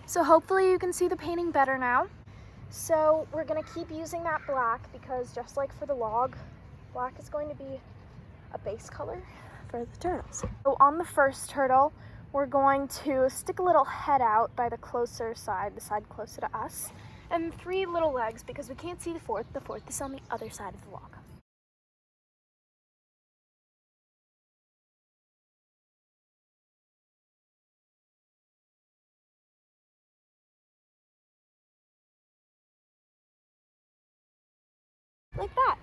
So hopefully you can see the painting better now. So we're gonna keep using that black because just like for the log, black is going to be a base color for the turtles. So on the first turtle, we're going to stick a little head out by the closer side, the side closer to us, and 3 little legs because we can't see the fourth. The fourth is on the other side of the log. Like that.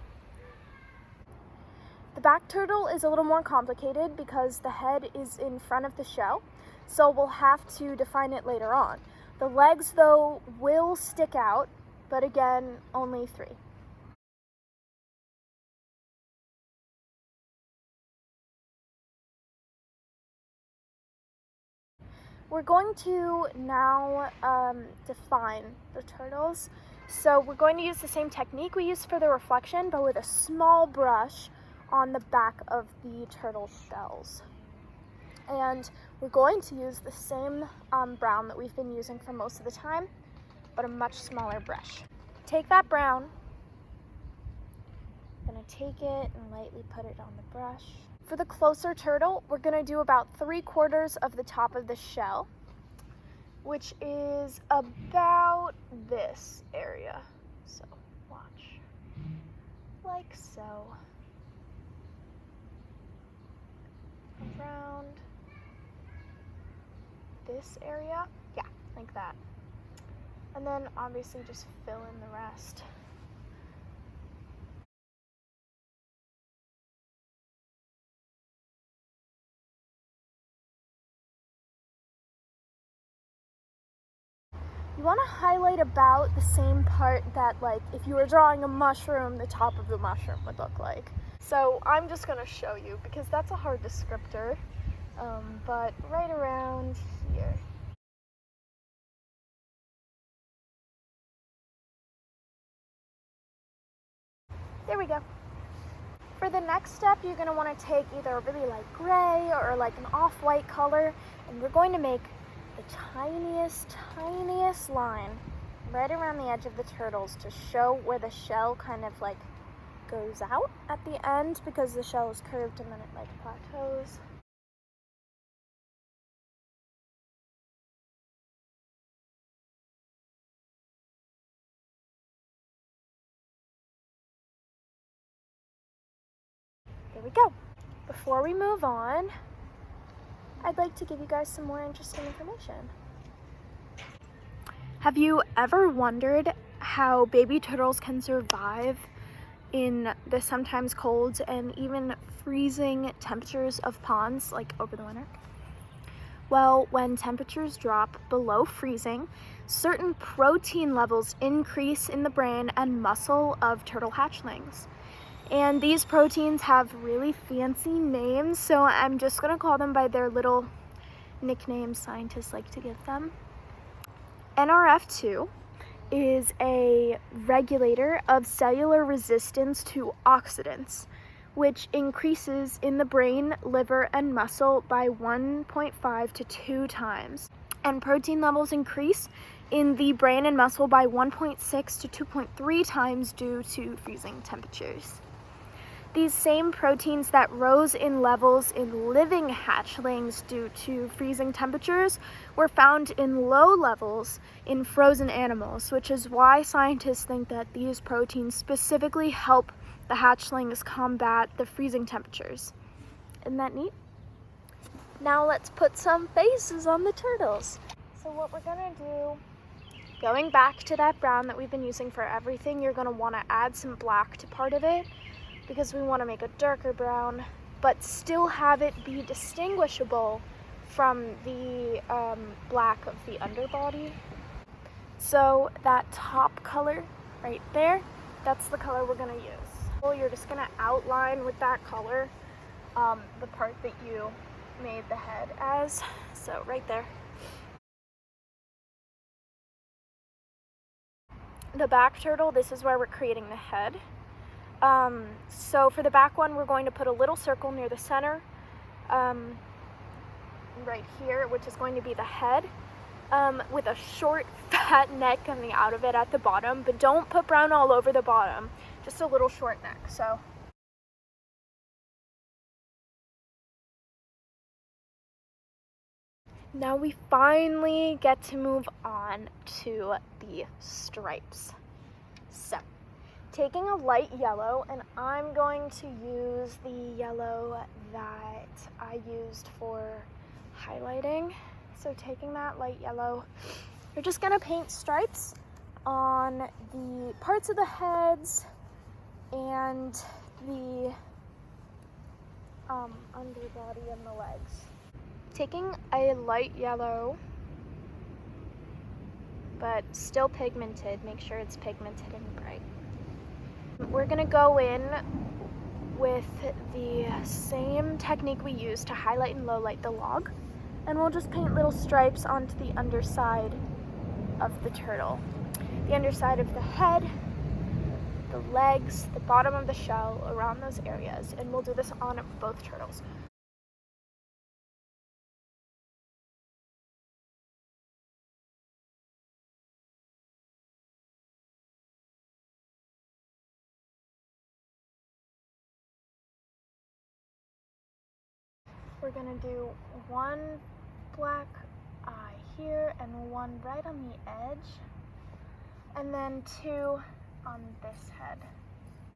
The back turtle is a little more complicated because the head is in front of the shell, so we'll have to define it later on. The legs, though, will stick out, but again, only 3. We're going to now define the turtles. So we're going to use the same technique we used for the reflection, but with a small brush on the back of the turtle shells. And we're going to use the same brown that we've been using for most of the time, but a much smaller brush. Take that brown, I'm gonna take it and lightly put it on the brush. For the closer turtle, we're gonna do about 3/4 of the top of the shell, which is about this area. So watch, like so. Around this area, yeah, like that. And then obviously just fill in the rest. You want to highlight about the same part that, like, if you were drawing a mushroom, the top of the mushroom would look like. So I'm just going to show you because that's a hard descriptor, but right around here. There we go. For the next step, you're going to want to take either a really light gray or like an off-white color, and we're going to make the tiniest line right around the edge of the turtles to show where the shell kind of like goes out at the end because the shell is curved and then it like plateaus. There we go. Before we move on, I'd like to give you guys some more interesting information. Have you ever wondered how baby turtles can survive in the sometimes cold and even freezing temperatures of ponds, like over the winter? Well, when temperatures drop below freezing, certain protein levels increase in the brain and muscle of turtle hatchlings. And these proteins have really fancy names, so I'm just gonna call them by their little nicknames scientists like to give them. NRF2 is a regulator of cellular resistance to oxidants, which increases in the brain, liver, and muscle by 1.5 to 2 times. And protein levels increase in the brain and muscle by 1.6 to 2.3 times due to freezing temperatures. These same proteins that rose in levels in living hatchlings due to freezing temperatures were found in low levels in frozen animals, which is why scientists think that these proteins specifically help the hatchlings combat the freezing temperatures. Isn't that neat? Now let's put some faces on the turtles. So what we're gonna do, going back to that brown that we've been using for everything, you're gonna wanna add some black to part of it, because we want to make a darker brown, but still have it be distinguishable from the black of the underbody. So that top color right there, that's the color we're going to use. Well, you're just going to outline with that color the part that you made the head as. So right there. The back turtle, this is where we're creating the head. So for the back one, we're going to put a little circle near the center, right here, which is going to be the head. with a short, fat neck coming out of it at the bottom, but don't put brown all over the bottom, just a little short neck. So now we finally get to move on to the stripes. So, taking a light yellow, and I'm going to use the yellow that I used for highlighting. So taking that light yellow, you're just gonna paint stripes on the parts of the heads and the underbody and the legs. Taking a light yellow, but still pigmented, make sure it's pigmented and bright. We're gonna go in with the same technique we used to highlight and lowlight the log, and we'll just paint little stripes onto the underside of the turtle. The underside of the head, the legs, the bottom of the shell, around those areas, and we'll do this on both turtles. We're gonna do one black eye here and one right on the edge, and then two on this head.